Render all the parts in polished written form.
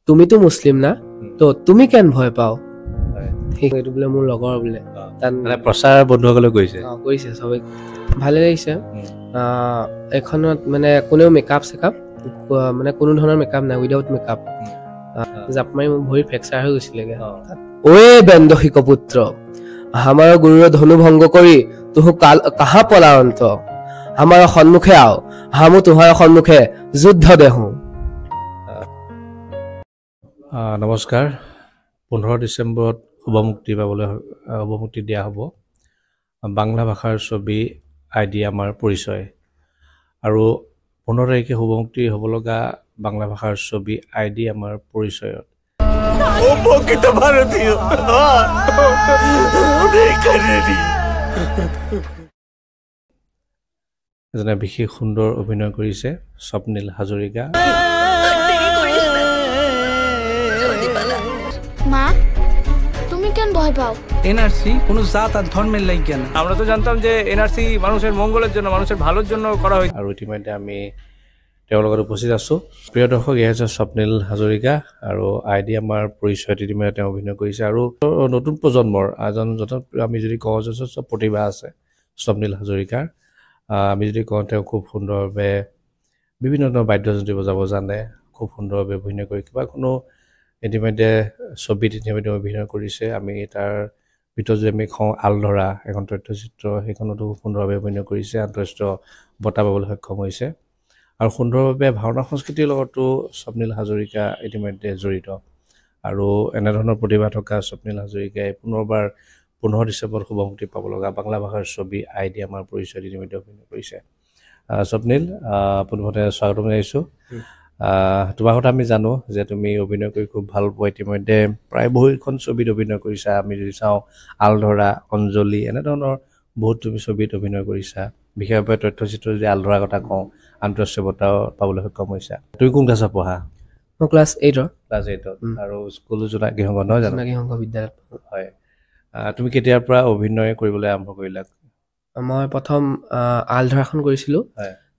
তুমিতো মুছলিম না তো তুমি কেন ভয় পাও সেইটো বোলে মোৰ লগৰ বোলে মানে প্ৰচাৰ বন্ধুসকলে কৰিছে কৰিছে চবে ভালে লাগিছে এখনত মানে কোনেও মেকআপ চেকআপ মানে কোনো ধৰণৰ মেকআপ নাই উইদাউট মেকআপ জাপ মাৰি মোৰ ভৰি ফ্ৰেকচাৰ হৈ গৈছিলেগে ওয়ে বেন্দহিক পুত্ৰ আমাৰ গুৰুৰ ধনু ভংগ কৰি তুহু কাহা পলায়ন্ত আমাৰ সন্মুখে আও হামু তোমাৰ সন্মুখে যুদ্ধ দেহো নমস্কাৰ 15 ডিচেম্বৰত শুভমুক্তি দিয়া হ'ব বাংলা ভাষাৰ ছবি আইডি আমাৰ পৰিচয় আৰু 15 তাৰিখে শুভমুক্তি হ'ব লগা বাংলা ভাষাৰ ছবি আইডি আমাৰ পৰিচয়ত এজনে বিশেষ সুন্দৰ অভিনয় কৰিছে স্বপ্নীল হাজৰিকা মা তুমি কেন ভয় পাও এনআরসি কোনো জাত আর ধর্মের লাগিয়া না আমরা তো জানতাম যে এনআরসি মানুষের মঙ্গলের জন্য মানুষের ভালোর জন্য করা হয় আৰু ইতিমধ্যে আমি তেওঁৰ লগত উপস্থিত আছোঁ প্ৰিয় দৰ্শক এয়া হৈছে স্বপ্নীল হাজৰিকা আৰু আইডি আমাৰ পৰিচয়ত ইতিমধ্যে তেওঁ অভিনয় কৰিছে আৰু নতুন প্ৰজন্মৰ এজন আমি যদি কওঁ যে চব প্ৰতিভা আছে স্বপ্নীল হাজৰিকাৰ আমি যদি কওঁ তেওঁ খুব সুন্দৰভাৱে বিভিন্ন ধৰণৰ বাদ্যযন্ত্ৰ বজাব জানে খুব সুন্দৰভাৱে অভিনয় কৰি কিবা কোনো ইতিমধ্যে ছবিত ইতিমধ্যে অভিনয় কৰিছে আমি তাৰ ভিতৰত যদি আমি কওঁ আলধৰা এখন তথ্যচিত্ৰ সেইখনতো খুব সুন্দৰভাৱে অভিনয় কৰিছে আন্তঃৰাষ্ট্ৰীয় বঁটা পাবলৈ সক্ষম হৈছে আৰু সুন্দৰভাৱে ভাওনা সংস্কৃতিৰ লগতো স্বপ্নীল হাজৰিকা ইতিমধ্যে জড়িত আৰু এনেধৰণৰ প্ৰতিভা থকা স্বপ্নীল হাজৰিকাই পুনৰবাৰ 15 ডিচেম্বৰত শুভমুক্তি পাব লগা বাংলা ভাষাৰ ছবি আইডি আমাৰ পৰিচয় ইতিমধ্যে অভিনয় কৰিছে স্বপ্নীল পুনৰবাৰ স্বাগতম জনাইছোঁ তোমাৰ কথা আমি জানো যে তুমি অভিনয় কৰি খুব ভাল পোৱা ইতিমধ্যে প্ৰায় বহুখন ছবিত অভিনয় কৰিছা আমি যদি চাওঁ আলধৰা অঞ্জলি এনেধৰণৰ বহুত তুমি ছবিত অভিনয় কৰিছা বিশেষভাৱে তথ্যচিত্ৰ যদি আলধৰাৰ কথা কওঁ আন্তঃৰাষ্ট্ৰীয় বঁটা পাবলৈ সক্ষম হৈছা তুমি কোন ক্লাছত পঢ়া মই ক্লাছ 8 আৰু স্কুল জোনা গৃহংগ নহয় জানো গৃহংগ বিদ্যালয়ত হয় তুমি কেতিয়াৰ পৰা অভিনয় কৰিবলৈ আৰম্ভ কৰিলা মই প্ৰথম আলধৰাখন কৰিছিলোঁ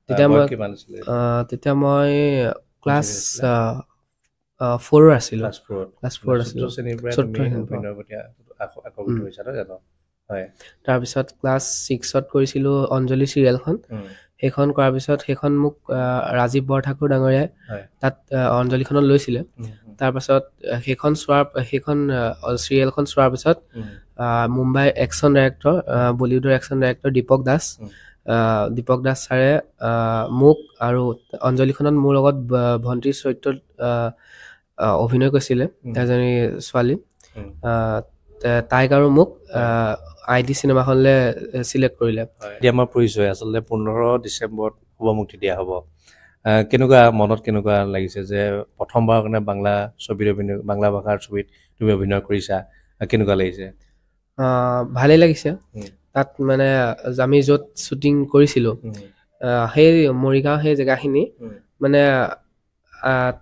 তেতিয়া মই ক্লাছ 4 আছিলোঁ তাৰপিছত ক্লাছ 6ত কৰিছিলোঁ অঞ্জলি চিৰিয়েলখন সেইখন কৰাৰ পিছত সেইখন মোক ৰাজীৱ বৰঠাকুৰ ডাঙৰীয়াই তাত অঞ্জলিখনত লৈছিলে তাৰপাছত সেইখন চিৰিয়েলখন চোৱাৰ পিছত মুম্বাইৰ একশ্যন ডাইৰেক্টৰ বলিউডৰ একশ্যন ডাইৰেক্টৰ দীপক দাস ছাৰে মোক আৰু অঞ্জলিখনত মোৰ লগত ভণ্টিৰ চৰিত্ৰত অভিনয় কৰিছিলে এজনী ছোৱালী তাইক আৰু মোক আইডি চিনেমাখনলৈ চিলেক্ট কৰিলে এতিয়া আমাৰ পৰিচয় আচলতে 15 ডিচেম্বৰত শুভমুক্তি দিয়া হ'ব কেনেকুৱা মনত কেনেকুৱা লাগিছে যে প্ৰথমবাৰৰ কাৰণে বাংলা ভাষাৰ ছবিত তুমি অভিনয় কৰিছা কেনেকুৱা লাগিছে ভালেই লাগিছে তাত মানে আমি য'ত শ্বুটিং কৰিছিলোঁ সেই মৰিগাঁও সেই জেগাখিনি মানে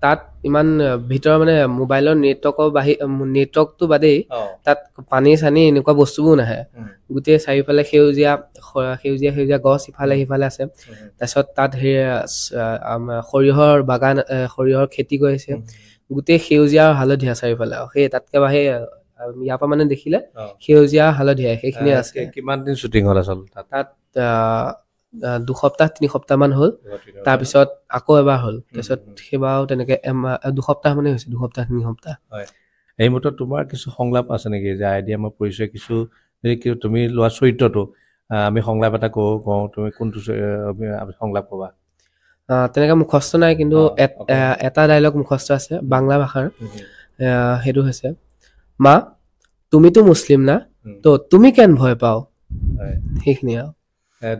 তাত ইমান ভিতৰ মানে মোবাইলৰ নেটৱৰ্কটো বাদেই তাত পানী চানী এনেকুৱা বস্তুবোৰ নাহে গোটেই চাৰিওফালে সেউজীয়া গছ ইফালে সিফালে আছে তাৰপিছত তাত সৰিয়হৰ বাগান সৰিয়হৰ খেতি কৰিছে গোটেই সেউজীয়া হালধীয়া চাৰিওফালে সেই তাতকে বা সেই ইয়াৰ পৰা মানে দেখিলে সেউজীয়া হালধীয়া সেইখিনি আছে কিমান দিন শ্বুটিং হ'ল আচলতে তাত 2 সপ্তাহ 3 সপ্তাহ মান হ'ল তাৰপিছত আকৌ এবাৰ হ'ল তাৰপিছত সেইবাৰো তেনেকে 2 সপ্তাহ মানে হৈছে 2 সপ্তাহ 3 সপ্তাহ হয় এই মুহূৰ্তত তোমাৰ কিছু সংলাপ আছে নেকি যে আইডি আমাৰ পৰিচয় কিছু তুমি লোৱা চৰিত্ৰটো আমি সংলাপ এটা কওঁ তুমি কোনটো সংলাপ ক'বা তেনেকে মুখস্থ নাই কিন্তু এটা ডায়লগ মুখস্থ আছে বাংলা ভাষাৰ সেইটো হৈছে মা তুমিতো মুছলিম না তো তুমি কেন ভয় পাও সেইখিনি আৰু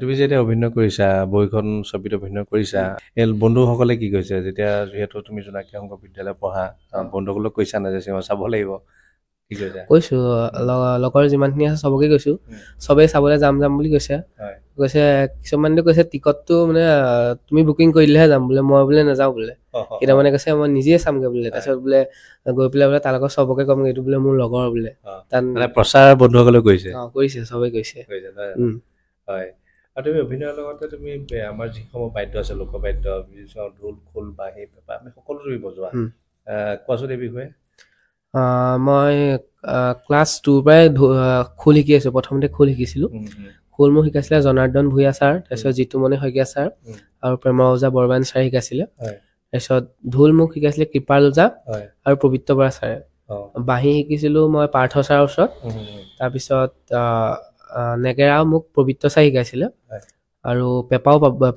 তুমি যেতিয়া অভিনয় কৰিছা বৈখন ছবিত অভিনয় কৰিছা এই বন্ধুসকলে কি কৈছে যেতিয়া যিহেতু তুমি জোনাকী সংঘ বিদ্যালয় পঢ়া বন্ধুসকলক কৈছা না যে চিনেমা চাব লাগিব কি কৈছা কৈছো লগৰ যিমানখিনি আছে চবকে কৈছো চবেই চাবলৈ যাম বুলি কৈছে কিছুমানে কৈছে টিকটটো মানে তুমি বুকিং কৰিলেহে যাম বোলে মই বোলে নাযাওঁ বোলে এটা মানে কৈছে মই নিজে চামগে বোলে তাৰপিছত বোলে গৈ পেলাই বোলে তাৰ লগত চবকে কম এইটো বোলে মোৰ লগৰ বোলে মানে প্ৰচাৰ বন্ধুসকলে কৈছে কৰিছে চবেই কৈছে হয় আৰু তুমি অভিনয়ৰ লগতে তুমি আমাৰ যিসমূহ বাদ্য আছে লোকবাদ্য ঢোল খোল বাঁহী পেঁপা আমি সকলো তুমি বজোৱা কোৱাচোন এই বিষয়ে মই ক্লাছ 2 পৰাই খোল শিকি আছোঁ। প্ৰথমতে খোল শিকিছিলোঁ। খোল মোক শিকাইছিলে জনাৰ্দন ভূঞা ছাৰ, তাৰপিছত জিতুমণি শইকীয়া ছাৰ আৰু প্ৰেমৰ ওজা বৰবান ছাৰে শিকাইছিলে। তাৰপিছত ঢোল মোক শিকাইছিলে কৃপাল ওজা আৰু পবিত্ৰ বৰা ছাৰে। বাঁহী শিকিছিলোঁ মই পাৰ্থ ছাৰৰ ওচৰত। তাৰপিছত নেগেৰাও মোক পবিত্ৰ ছাৰে শিকাইছিলে আৰু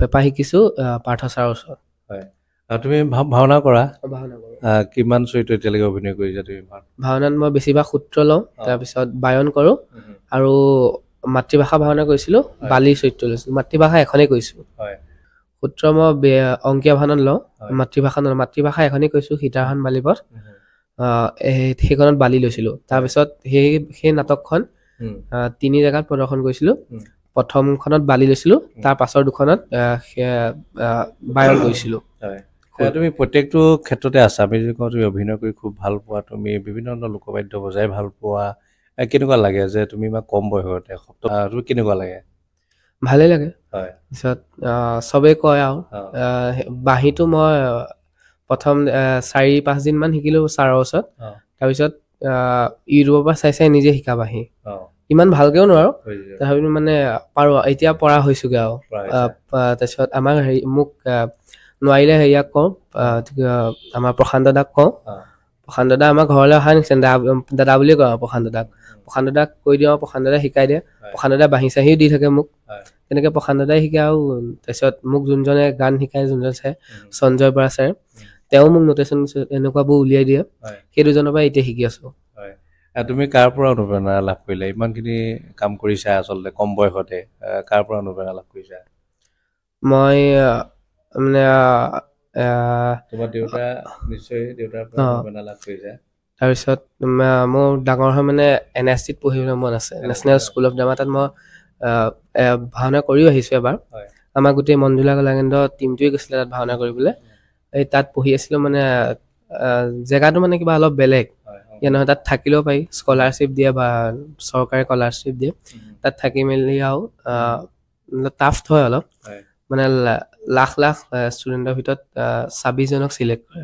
পেপা শিকিছোঁ পাৰ্থ ছাৰৰ ওচৰত। তুমি ভাওনা কৰা ভাওনা কৰোঁ। কিমান চৰিত্ৰ এতিয়ালৈকে অভিনয় কৰিছা তুমি? ভাওনাত মই বেছিভাগ সূত্ৰ লওঁ, তাৰপিছত বায়ন কৰোঁ আৰু মাতৃভাষা ভাওনা কৰিছিলোঁ, বালি চৰিত্ৰ লৈছিলোঁ। মাতৃভাষা এখনেই কৰিছোঁ। সূত্ৰ মই অংকীয়া ভাওনাত লওঁ, মাতৃভাষা এখনেই কৰিছোঁ, সীতাৰহন বালিপথ। সেইখনত বালি লৈছিলোঁ। তাৰপিছত সেই নাটকখন 3 জেগাত প্ৰদৰ্শন কৰিছিলোঁ। প্ৰথমখনত বালি লৈছিলোঁ, তাৰ পাছৰ দুখনত বায়ন কৰিছিলোঁ। তুমি প্ৰত্যেকটো ক্ষেত্ৰতে আছা। আমি যদি কওঁ তুমি অভিনয় কৰি খুব ভাল পোৱা, তুমি বিভিন্ন ধৰণৰ লোকবাদ্য বজাই ভাল পোৱা, কেনেকুৱা লাগে যে তুমি ইমান কম বয়সতে তুমি কেনেকুৱা লাগে? ভালেই লাগে। তাৰপিছত চবেই কয় আৰু বাঁহীটো মই প্ৰথম 4-5 দিনমান শিকিলোঁ ছাৰৰ ওচৰত। তাৰপিছত ইউটিউবৰ পৰা চাই নিজে শিকা বাঁহী। ইমান ভালকেও নোৱাৰোঁ, তথাপিও মানে পাৰোঁ, এতিয়া পৰা হৈছোগৈ আৰু। তাৰপিছত আমাৰ মোক নোৱাৰিলে হেৰিয়াক কওঁ, আমাৰ প্ৰশান্ত দাদাক কওঁ। প্ৰশান্ত দাদা আমাৰ ঘৰলৈ অহা নিচিনা, দাদা বুলিয়ে কওঁ আৰু প্ৰশান্ত দাদাক কৈ দিওঁ আৰু প্ৰশান্ত দাদাই শিকাই দিয়ে। প্ৰশান্ত দাদাই বাঁহী চাহীও দি থাকে মোক। তেনেকৈ প্ৰশান্ত দাদাই শিকায়। আৰু তাৰপিছত মোক যোনজনে গান শিকায়, যোনজন চাই সঞ্জয় বৰা ছাৰে, তেওঁ মোক নোটেশ্যন এনেকুৱাবোৰ উলিয়াই দিয়ে। সেই দুজনৰ পৰা এতিয়া শিকি আছোঁ। তুমি কাৰ পৰা অনুপ্ৰেৰণা লাভ কৰিলা? ইমানখিনি কাম কৰিছা আচলতে কম বয়সতে, কাৰ পৰা অনুপ্ৰেৰণা লাভ কৰিছা? মই মানে তোমাৰ দেউতা, নিশ্চয় দেউতাৰ পৰা অনুপ্ৰেৰণা লাভ কৰিছা। তাৰপিছত মোৰ ডাঙৰ হৈ মানে NSCত পঢ়িবলৈ মন আছে, নেশ্যনেল স্কুল অফ ড্ৰামা। তাত মই ভাওনা কৰিও আহিছোঁ এবাৰ। আমাৰ গোটেই মঞ্জুলা কলাকেন্দ্ৰ টিমটোৱে গৈছিলে তাত ভাওনা কৰিবলৈ। তাত পঢ়ি আছিলোঁ। মানে জেগাটো মানে কিবা অলপ বেলেগ নহয়, তাত থাকিলেও পাৰি, স্কলাৰশ্বিপ দিয়ে বা চৰকাৰে স্কলাৰশ্বিপ দিয়ে। তাত থাকি মেলি আৰু টাফ হয় অলপ, মানে লাখ ষ্টুডেণ্টৰ ভিতৰত 26 জনক চিলেক্ট কৰে।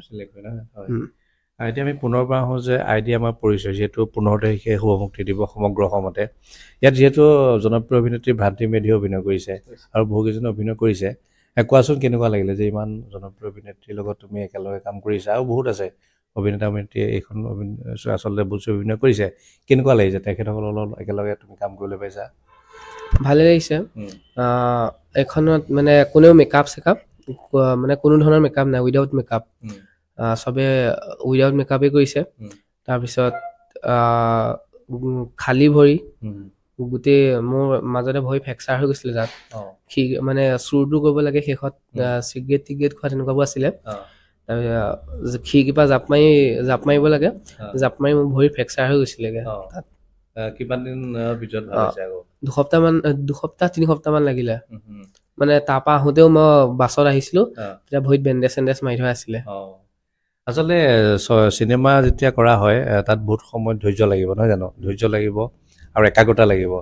এতিয়া আমি পুনৰ পৰা আহোঁ যে আইডিয়া আমাৰ পৰিচয়, যিহেতু 15 তাৰিখে শুভমুক্তি দিৱস সমগ্ৰ অসমতে। ইয়াত যিহেতু জনপ্ৰিয় অভিনেত্ৰী ভ্ৰান্তি মেধিয়ে অভিনয় কৰিছে আৰু বহুকেইজনে অভিনয় কৰিছে। কোৱাচোন কেনেকুৱা লাগিলে যে ইমান জনপ্ৰিয় অভিনেত্ৰীৰ লগত তুমি একেলগে কাম কৰিছা? আৰু বহুত আছে অভিনেত্ৰীয়ে এইখন আচলতে বুজি অভিনয় কৰিছে। কেনেকুৱা লাগিছে তেখেতসকলৰ লগত একেলগে তুমি কাম কৰিবলৈ পাইছা? ভালে লাগিছে। এইখনত মানে কোনেও মেকআপ মানে কোনো ধৰণৰ মেকআপ নাই, উইদাউট মেকআপ। চবে উইদাউট মেকআপেই কৰিছে। তাৰপিছত খালী ভৰি, গোটেই মোৰ মাজতে ভৰি ফ্ৰেকচাৰ হৈ গৈছিলে। তাত মানে চুৰটো কৰিব লাগে, শেষত চিগৰেট খোৱা তেনেকুৱাবোৰ আছিলে। তাৰপিছত খিৰিকীৰ জাপ মাৰিব লাগে, জাপ মাৰি মোৰ ভৰি ফ্ৰেকচাৰ হৈ গৈছিলেগে। তাত কিমান দিনৰ ভিতৰত ভাল হৈছে? আকৌ 2-3 সপ্তাহমান লাগিলে। মানে তাৰপৰা আহোঁতেও মই বাছত আহিছিলোঁ, তেতিয়া ভৰিত বেণ্ডেজ মাৰি থোৱা আছিলে। আচলতে চিনেমা যেতিয়া কৰা হয় তাত বহুত সময় ধৈৰ্য লাগিব, নহয় জানো? ধৈৰ্য লাগিব আৰু একাগ্ৰতা লাগিব।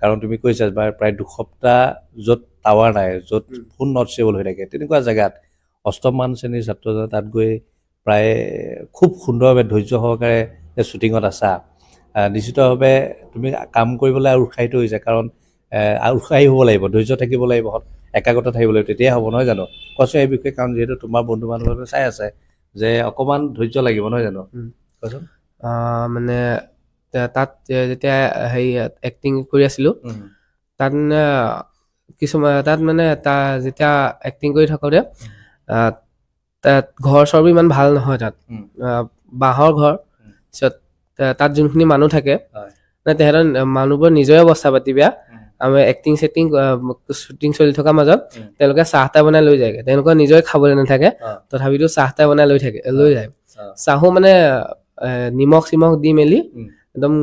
কাৰণ তুমি কৈছা প্ৰায় 2 সপ্তাহ য'ত টাৱাৰ নাই, য'ত ফোন নট ষ্টেবল হৈ থাকে, তেনেকুৱা জেগাত 8ম মান শ্ৰেণীৰ ছাত্ৰজনে তাত গৈ প্ৰায় খুব সুন্দৰভাৱে ধৈৰ্য সহকাৰে শ্বুটিঙত আছা। নিশ্চিতভাৱে তুমি কাম কৰিবলৈ আৰু উৎসাহিত হৈছে। কাৰণ উৎসাহী হ'ব লাগিব, ধৈৰ্য থাকিব লাগিব, একাগ্ৰতা থাকিব লাগিব, তেতিয়াই হ'ব, নহয় জানো? কোৱাচোন এই বিষয়ে। কাৰণ যিহেতু তোমাৰ বন্ধু বান্ধৱে চাই আছে যে অকণমান ধৈৰ্য লাগিব, নহয় জানো? কোৱাচোন। মানে তাত যেতিয়া এক্টিং কৰি আছিলোঁ, তাত মানে কিছুমান তাত মানে যেতিয়া এক্টিং কৰি থাকোঁতে তাত ঘৰ চৰবোৰ ইমান ভাল নহয়। তাত বাঁহৰ ঘৰ। তাৰপিছত তাত যোনখিনি মানুহ থাকে, মানে তেহেঁতৰ মানুহবোৰ নিজৰে অৱস্থা পাতি বেয়া। আমি শ্বুটিং চলি থকাৰ মাজত তেওঁলোকে চাহ তাহ বনাই লৈ যায়গৈ। তেওঁলোকৰ নিজৰে খাবলৈ নাথাকে, তথাপিতো চাহ তাহ বনাই লৈ যায়। চাহো মানে নিমখ চিমখ দি মেলি একদম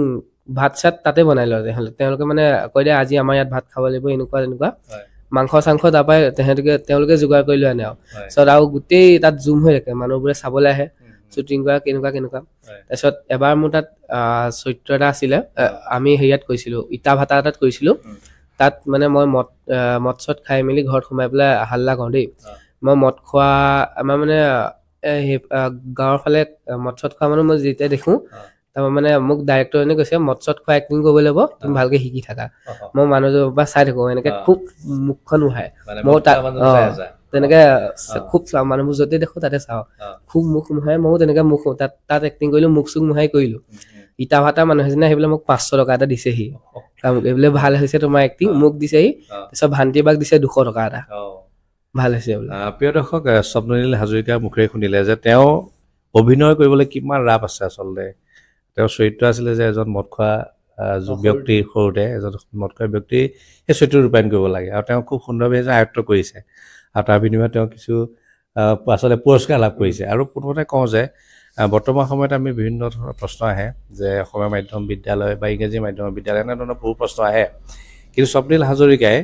ভাত চাত তাতে বনাই লয়। তেওঁলোকে মানে কৈ দিয়ে আজি আমাৰ ইয়াত ভাত খাব লাগিব, এনেকুৱা তেনেকুৱা। মাংস চাংস তাৰপৰাই তেওঁলোকে যোগাৰ কৰি লৈ আনে আৰু। তাৰপিছত আৰু গোটেই তাত জুম হৈ থাকে, মানুহবোৰে চাবলৈ আহে শ্বুটিং কৰা কেনেকুৱা। তাৰপিছত এবাৰ মোৰ তাত চৰিত্ৰ এটা আছিলে, আমি হেৰিয়াত কৰিছিলোঁ, ইটা ভাটা এটাত কৰিছিলোঁ। তাত মানে মই মদ চদ খাই মেলি ঘৰত সোমাই পেলাই হাল্লা কৰোঁ দেই। মই মদ খোৱা আমাৰ মানে গাঁৱৰ ফালে মদ চদ খোৱা মানুহ মই যেতিয়া দেখোঁ তাৰপৰা মানে মোক ডাইৰেক্টৰজনে কৈছে মদ চদ খোৱা এক্টিং কৰিব লাগিব তুমি ভালকে শিকি থাকা মই মানুহজনৰ পৰা চাই থাকোঁ এনেকে খুব মুখখন উহাই মই তাত তেনেকে খুব চাওঁ মানুহবোৰ য'তে দেখোঁ তাতে চাওঁ খুব মুখ মোহাই ময়ো তেনেকে মুখ তাত এক্টিং কৰিলোঁ মুখ চুখ মোহাই কৰিলোঁ ইটা ভাটা মানুহ এজনে আহি পেলাই মোক 500 টকা এটা দিছেহি এইবোলে ভাল হৈছে তোমাৰ এক্টিং মোক দিছেহি তাৰপিছত ভান্তি বাক দিছে 200 টকা এটা ভাল হৈছে বোলে প্ৰিয় দৰ্শক স্বপ্ননীল হাজৰিকাৰ মুখেৰে শুনিলে যে তেওঁ অভিনয় কৰিবলৈ কিমান ৰাপ আছে আচলতে তেওঁৰ চৰিত্ৰ আছিলে যে এজন মদ খোৱা ব্যক্তি সৰুতে এজন মদ খোৱা ব্যক্তি সেই চৰিত্ৰ ৰূপায়ণ কৰিব লাগে আৰু তেওঁ খুব সুন্দৰভাৱে আয়ত্ত কৰিছে আৰু তাৰ বিনিময়ত তেওঁ কিছু আচলতে পুৰস্কাৰ লাভ কৰিছে আৰু প্ৰথমতে কওঁ যে বৰ্তমান সময়ত আমি বিভিন্ন ধৰণৰ প্ৰশ্ন আহে যে অসমীয়া মাধ্যম বিদ্যালয় বা ইংৰাজী মাধ্যমৰ বিদ্যালয় এনেধৰণৰ বহু প্ৰশ্ন আহে কিন্তু স্বপ্নীল হাজৰিকাই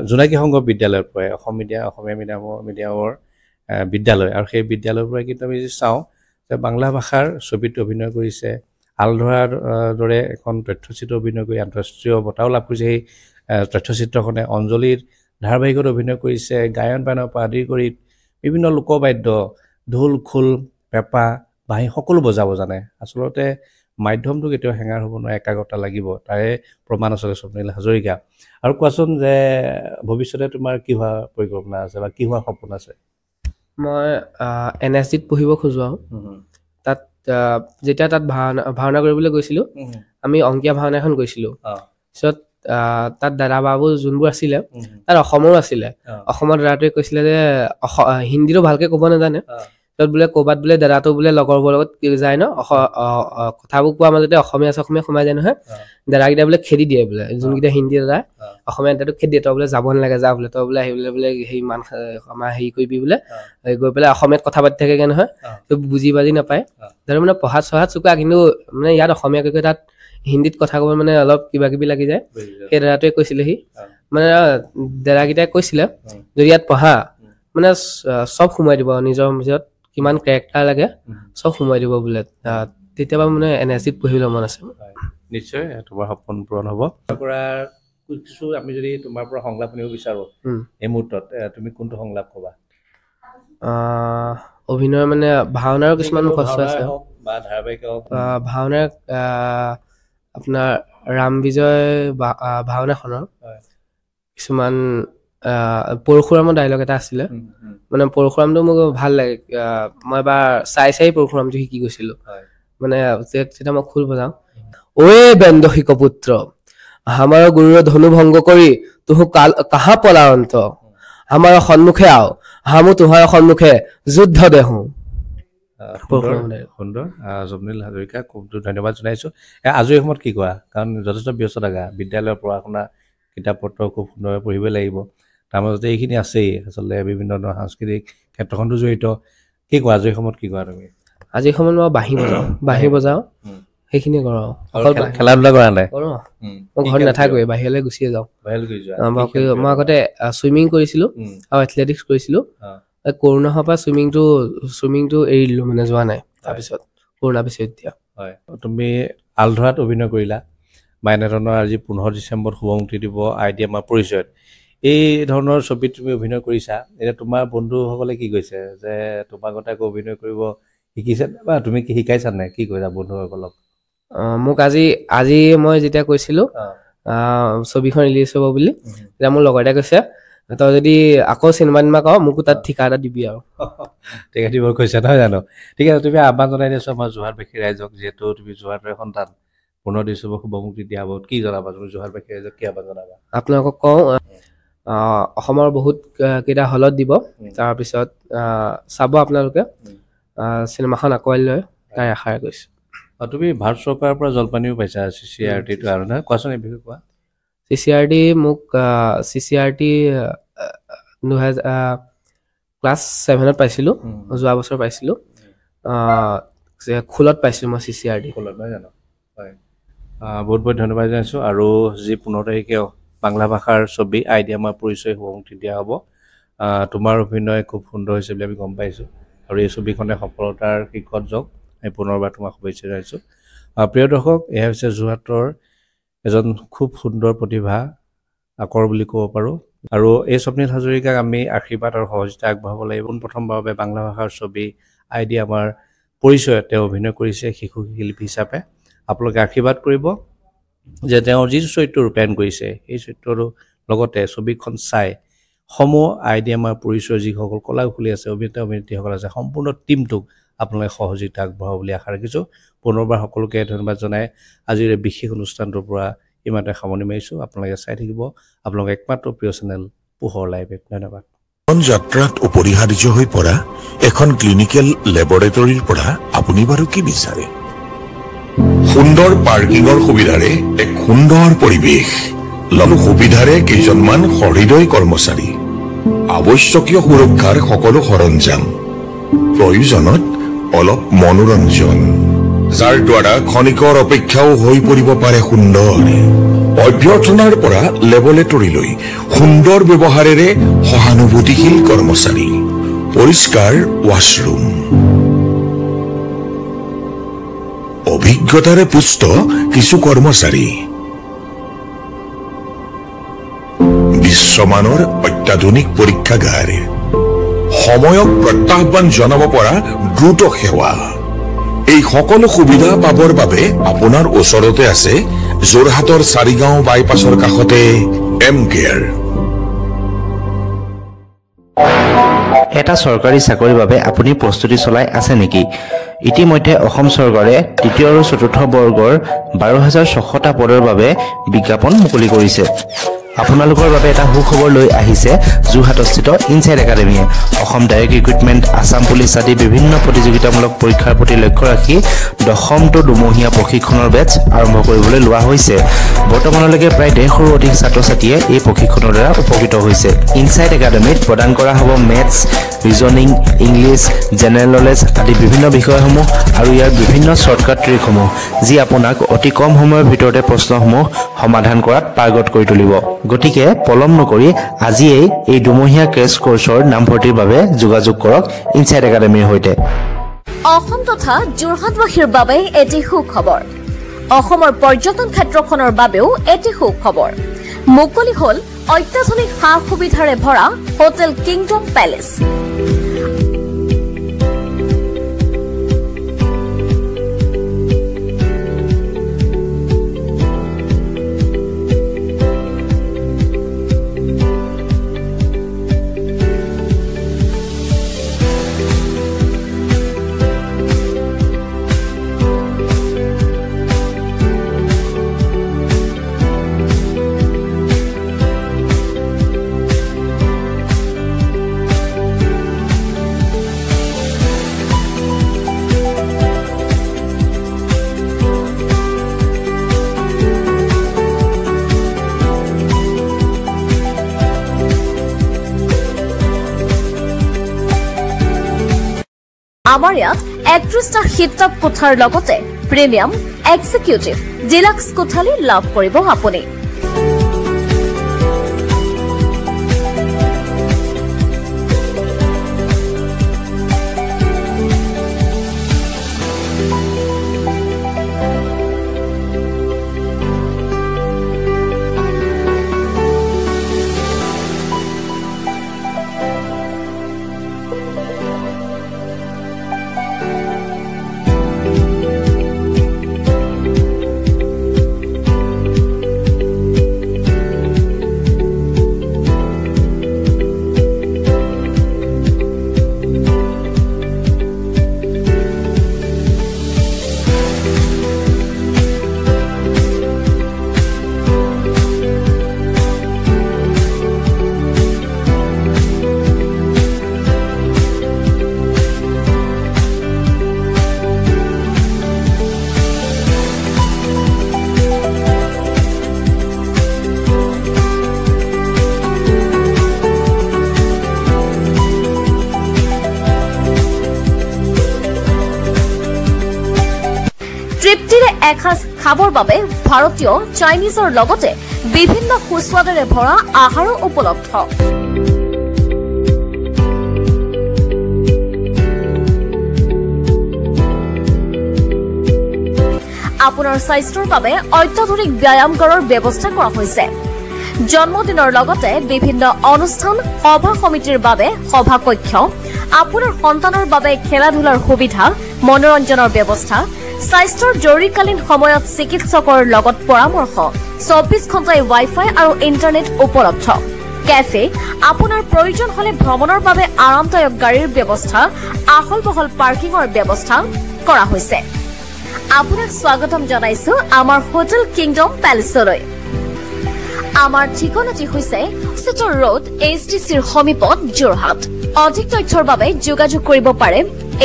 জোনাকী সংঘ বিদ্যালয়ৰ পৰাই অসমীয়া মিডিয়ামৰ বিদ্যালয় আৰু সেই বিদ্যালয়ৰ পৰাই কিন্তু আমি যদি চাওঁ যে বাংলা ভাষাৰ ছবিত অভিনয় কৰিছে আলধৰাৰ দৰে এখন তথ্যচিত্ৰ অভিনয় কৰি আন্তঃৰাষ্ট্ৰীয় বঁটাও লাভ কৰিছে সেই তথ্যচিত্ৰখনে অঞ্জলিৰ ধাৰাবাহিকত অভিনয় কৰিছে গায়ন বায়নৰ পৰা আদি কৰি বিভিন্ন লোকবাদ্য ঢোল খোল পেঁপা বাঁহী সকলো বজাব জানে আচলতে মাধ্যমটো কেতিয়াও হেঙাৰ হ'ব নোৱাৰে একাগ্ৰতা লাগিব তাৰে প্ৰমাণ আচলতে স্বপ্নীল হাজৰিকা আৰু কোৱাচোন যে ভৱিষ্যতে তোমাৰ কি হোৱা পৰিকল্পনা আছে বা কি হোৱা সপোন আছে মই NSDত পঢ়িব খোজো আৰু তাত যেতিয়া তাত ভাওনা কৰিবলৈ গৈছিলোঁ আমি অংকীয়া ভাওনা এখন গৈছিলোঁ পিছত তাত দাদা বাবু যোনবোৰ আছিলে তাত অসমৰো আছিলে অসমৰ দাদাটোৱে কৈছিলে যে হিন্দীটো ভালকে ক'ব নাজানে তাত বোলে ক'ৰবাত বোলে দাদাটো বোলে লগৰবোৰৰ লগত যায় ন কথাবোৰ কোৱাৰ মাজতে অসমীয়া সোমাই যায় নহয় দাদাকেইটা বোলে খেদি দিয়ে বোলে যোনকেইটা হিন্দী দাদা অসমীয়া দাদাটো খেদি দিয়ে তই বোলে যাব নালাগে যা বোলে তই বোলে আহিবলৈ বোলে সেই মান আমাৰ হেৰি কৰিবি বোলে গৈ পেলাই অসমীয়াত কথা পাতি থাকেগে নহয় তই বুজি বাজি নাপায় তাৰ মানে পঢ়াত চোকা কিন্তু মানে ইয়াত অসমীয়া কৈ তাত হিন্দীত কথা ক'ব মানে অলপ কিবা কিবি লাগি যায় সেই দাদাটোৱে কৈছিলেহি মানে দাদাকেইটাই কৈছিলে যদি ইয়াত পঢ়া মানে চব সোমাই দিব নিজৰ মাজত কিমান কেৰেক্টাৰ লাগে চব সোমাই দিব বোলে তেতিয়াবা মানে NSDত পঢ়িবলৈ মন আছে নিশ্চয় তোমাৰ সপোন পূৰণ হ'ব কিছু আমি যদি তোমাৰ পৰা সংলাপ শুনিব বিচাৰো এই মুহূৰ্তত তুমি কোনটো সংলাপ ক'বা অভিনয় মানে ভাওনাৰ কিছুমান মুখস্থ আছে বা ধাৰাবাহিক ভাওনাৰ আপোনাৰ ৰাম বিজয় ভাওনাখনৰ কিছুমান পৰশুৰামৰ ডাইলগ এটা আছিলে মানে পৰশুৰামটো মোক ভাল লাগে মই এবাৰ চাই পৰশুৰামটো শিকি গৈছিলোঁ মানে যেতিয়া মই খোল বজাওঁ ঐ বেন্দশিক পুত্ৰ আমাৰ গুৰুৰ ধনু ভংগ কৰি তুহু কাহা পলায়ন্ত আমাৰ সন্মুখে আও হামু তোমাৰ সন্মুখে যুদ্ধ দেহো সুন্দৰ স্বপ্নীল হাজৰিকা খুব ধন্যবাদ জনাইছোঁ আজৰি সময়ত কি কোৱা কাৰণ যথেষ্ট ব্যস্ত থাকা বিদ্যালয়ৰ পঢ়া শুনা কিতাপ পত্ৰ খুব সুন্দৰভাৱে পঢ়িব লাগিব তাৰ মাজতে এইখিনি আছেই আচলতে বিভিন্ন ধৰণৰ সাংস্কৃতিক ক্ষেত্ৰখনতো জড়িত কি কোৱা আজৰি সময়ত কি কোৱা তুমি আজিৰ সময়ত মই বাঁহী বজাওঁ সেইখিনি কৰোঁ খেলা ধূলা কৰা নাই কৰোঁ মই ঘৰত নাথাকোৱে বাহিৰলৈ গুচিয়ে যাওঁ মই আগতে চুইমিং কৰিছিলোঁ আৰু এথলেটিক্স কৰিছিলোঁ কৰোণা হোৱাৰ পৰা চুইমিংটো এৰি দিলোঁ মানে যোৱা নাই তাৰপিছত কৰোণা পিছত এতিয়া হয় তুমি আলধৰাত অভিনয় কৰিলা বা এনেধৰণৰ আজি 15 ডিচেম্বৰত শুভমুক্তি দিব আইডিয়া আমাৰ পৰিচয়ত এই ধৰণৰ ছবিত তুমি অভিনয় কৰিছা এতিয়া তোমাৰ বন্ধুসকলে কি কৈছে যে তোমাৰ কথাকে অভিনয় কৰিব শিকিছে বা তুমি কি শিকাইছা নাই কি কৈছা বন্ধুসকলক মোক আজি মই যেতিয়া কৈছিলোঁ ছবিখন ৰিলিজ হ'ব বুলি তেতিয়া মোৰ লগৰ এটাই কৈছে তই যদি আকৌ চিনেমা কওঁ মোকো তাত ঠিকা এটা দিবি আৰু ঠিক আছে দিব কৈছা নহয় জানো ঠিক আছে তুমি আহ্বান জনাই দিছোঁ আমাৰ যোৰহাটবাসী ৰাইজক যিহেতু তুমি যোৰহাটৰ সন্তান 15 ডিচেম্বৰ শুভমুক্তি দিয়া হ'ব কি জনাবা তুমি যোৰহাটবাসী ৰাইজক কি আহ্বান জনাবা আপোনালোকক কওঁ অসমৰ বহুত কেইটা হলত দিব তাৰপিছত চাব আপোনালোকে চিনেমাখন আঁকোৱালি লয় তাই আশা কৰিছোঁ তুমি ভাৰত চৰকাৰৰ পৰা জলপানীও পাইছা CCRTটো আৰু নহয় কোৱাচোন এই বিষয়ে কোৱা CCRT মোক CCRT 2000 ক্লাছ 7ত পাইছিলোঁ যোৱা বছৰ পাইছিলোঁ খোলত পাইছিলোঁ মই CCRT খোলত নহয় জানো হয় বহুত বহুত ধন্যবাদ জনাইছোঁ আৰু যি 15 তাৰিখে বাংলা ভাষাৰ ছবি আইডিয়া আমাৰ পৰিচয় শুভমুক্তি দিয়া হ'ব তোমাৰ অভিনয় খুব সুন্দৰ হৈছে বুলি আমি গম পাইছোঁ আৰু এই ছবিখনে সফলতাৰ শীৰ্ষত যাওক আমি পুনৰবাৰ তোমাক শুভেচ্ছা জনাইছোঁ প্ৰিয় দৰ্শক এয়া হৈছে যোৰহাটৰ এজন খুব সুন্দৰ প্ৰতিভা আকৰ বুলি ক'ব পাৰোঁ আৰু এই স্বপ্নীল হাজৰিকাক আমি আশীৰ্বাদ আৰু সহযোগিতা আগবঢ়াব লাগিব। প্ৰথমবাৰৰ বাবে বাংলা ভাষাৰ ছবি আইডি আমাৰ পৰিচয়ত তেওঁ অভিনয় কৰিছে শিশু শিল্পী হিচাপে। আপোনালোকে আশীৰ্বাদ কৰিব যে তেওঁ যি চৰিত্ৰ ৰূপায়ণ কৰিছে সেই চৰিত্ৰটো লগতে ছবিখন চাই সমূহ আইডি আমাৰ পৰিচয় যিসকল কলাকুশলী আছে অভিনেতা অভিনেত্ৰীসকল আছে সম্পূৰ্ণ টীমটোক আপোনালোকে সহযোগিতা আগবঢ়াব বুলি আশা ৰাখিছোঁ। পুনৰবাৰ সকলোকে ধন্যবাদ জনাই আজিৰ এই বিশেষ অনুষ্ঠানটোৰ পৰা ইমানতে সামৰণি মাৰিছোঁ। আপোনালোকে চাই থাকিব আপোনালোকৰ একমাত্ৰ প্ৰিয় চেনেল পোহৰ লাইভ। ধন্যবাদ। যাত্ৰাত অপৰিহাৰ্য হৈ পৰা এখন ক্লিনিকেল লেবৰেটৰীৰ পৰা আপুনি বাৰু কি বিচাৰে? সুন্দৰ পাৰ্কিঙৰ সুবিধাৰে এক সুন্দৰ পৰিৱেশ, সুবিধাৰে কেইজনমান সহৃদয় কৰ্মচাৰী, আৱশ্যকীয় সুৰক্ষাৰ সকলো সৰঞ্জাম, প্ৰয়োজনত অলপ মনোৰঞ্জন, যাৰ দ্বাৰা ক্ষণিকৰ অপেক্ষাও হৈ পৰিব পাৰে সুন্দৰ। অভ্যৰ্থনাৰ পৰা লেবৰেটৰীলৈ সুন্দৰ ব্যৱহাৰেৰে সহানুভূতিশীল কৰ্মচাৰী, পৰিষ্কাৰ ৱাছৰুম, অভিজ্ঞতাৰে পুষ্ট কিছু কৰ্মচাৰী, বিশ্বমানৰ অত্যাধুনিক পৰীক্ষাগাৰ, সময়ক প্ৰত্যাহ্বান জনাব পৰা দ্ৰুত সেৱা। এই সকলো সুবিধা পাবৰ বাবে আপোনাৰ ওচৰতে আছে যোৰহাটৰ চাৰিগাঁও বাইপাছৰ কাষতে এম কেয়াৰ। এটা চৰকাৰী চাকৰিৰ বাবে আপুনি প্ৰস্তুতি চলাই আছে নেকি? ইতিমধ্যে অসম চৰকাৰে তৃতীয় আৰু চতুৰ্থ বৰ্গৰ 12,600টা পদৰ বাবে বিজ্ঞাপন মুকলি কৰিছে। আপোনালোকৰ বাবে এটা সুখবৰ লৈ আহিছে যোৰহাটস্থিত ইনচাইড একাডেমীয়ে। Assam direct recruitment, Assam police আদি বিভিন্ন প্ৰতিযোগিতামূলক পৰীক্ষাৰ প্ৰতি লক্ষ্য ৰাখি 10মটো দুমহীয়া প্ৰশিক্ষণৰ বেটছ আৰম্ভ কৰিবলৈ লোৱা হৈছে। বৰ্তমানলৈকে প্ৰায় 150ৰো অধিক ছাত্ৰ ছাত্ৰীয়ে এই প্ৰশিক্ষণৰ দ্বাৰা উপকৃত হৈছে। ইনচাইড একাডেমীত প্ৰদান কৰা হ'ব maths, reasoning, English, general knowledge আদি বিভিন্ন বিষয়সমূহ আৰু ইয়াৰ বিভিন্ন শ্বৰ্টকাট ট্ৰিকসমূহ, যি আপোনাক অতি কম সময়ৰ ভিতৰতে প্ৰশ্নসমূহ সমাধান কৰাত পাৰ্গত কৰি তুলিব। গতিকে পলম নকৰি আজিয়েই এই দুমহীয়া ক্ৰেছ কোৰ্ছৰ নামভৰ্তিৰ বাবে যোগাযোগ কৰক ইনচাইড একাডেমীৰ সৈতে। অসম তথা যোৰহাটবাসীৰ বাবে এটি সুখবৰ। অসমৰ পৰ্যটন ক্ষেত্ৰখনৰ বাবেও এটি সুখবৰ। মুকলি হ'ল অত্যাধুনিক সা সুবিধাৰে ভৰা হোটেল কিংডম পেলেচ। আমাৰ ইয়াত 31টা শীততাপ কোঠাৰ লগতে প্ৰিমিয়াম, এক্সিকিউটিভ, ডিলাক্স কোঠালি লাভ কৰিব আপুনি। তৃপ্তিৰে এসাঁজ খাবৰ বাবে ভাৰতীয়, চাইনিজৰ লগতে বিভিন্ন সুস্বাদেৰে ভৰা আহাৰো উপলব্ধ। আপোনাৰ স্বাস্থ্যৰ বাবে অত্যাধুনিক ব্যায়ামগাৰৰ ব্যৱস্থা কৰা হৈছে। জন্মদিনৰ লগতে বিভিন্ন অনুষ্ঠান সভা সমিতিৰ বাবে সভা কক্ষ আপোনাৰ সন্তানৰ বাবে খেলা-ধূলাৰ সুবিধা মনোৰঞ্জনৰ ব্যৱস্থা স্বাস্থ্যৰ জৰুৰীকালীন সময়ত চিকিৎসকৰ লগত পৰামৰ্শ 24 ঘণ্টাই ৱাইফাই আৰু ইণ্টাৰনেট উপলব্ধ কেফে আপোনাৰ প্ৰয়োজন হলে ভ্ৰমণৰ বাবে আৰামদায়ক গাড়ীৰ ব্যৱস্থা আহল বহল পাৰ্কিঙৰ ব্যৱস্থা কৰা হৈছে আপোনাক স্বাগতম জনাইছো আমাৰ হোটেল কিংডম পেলেছলৈ আমাৰ ঠিকনাটি হৈছে চিটৰ ৰোড HDCৰ সমীপত যোৰহাট অধিক তথ্যৰ বাবে যোগাযোগ কৰিব পাৰে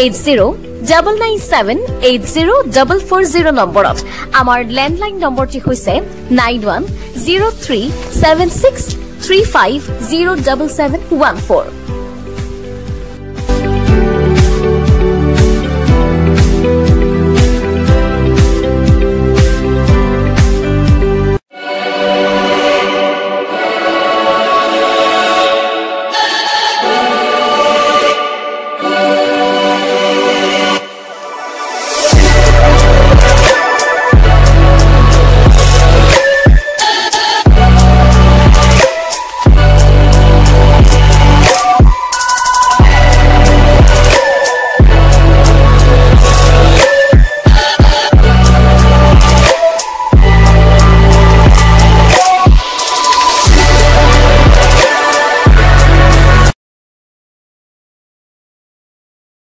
8099780440 নম্বৰত আমাৰ লেণ্ডলাইন নম্বৰটি হৈছে 91037635077714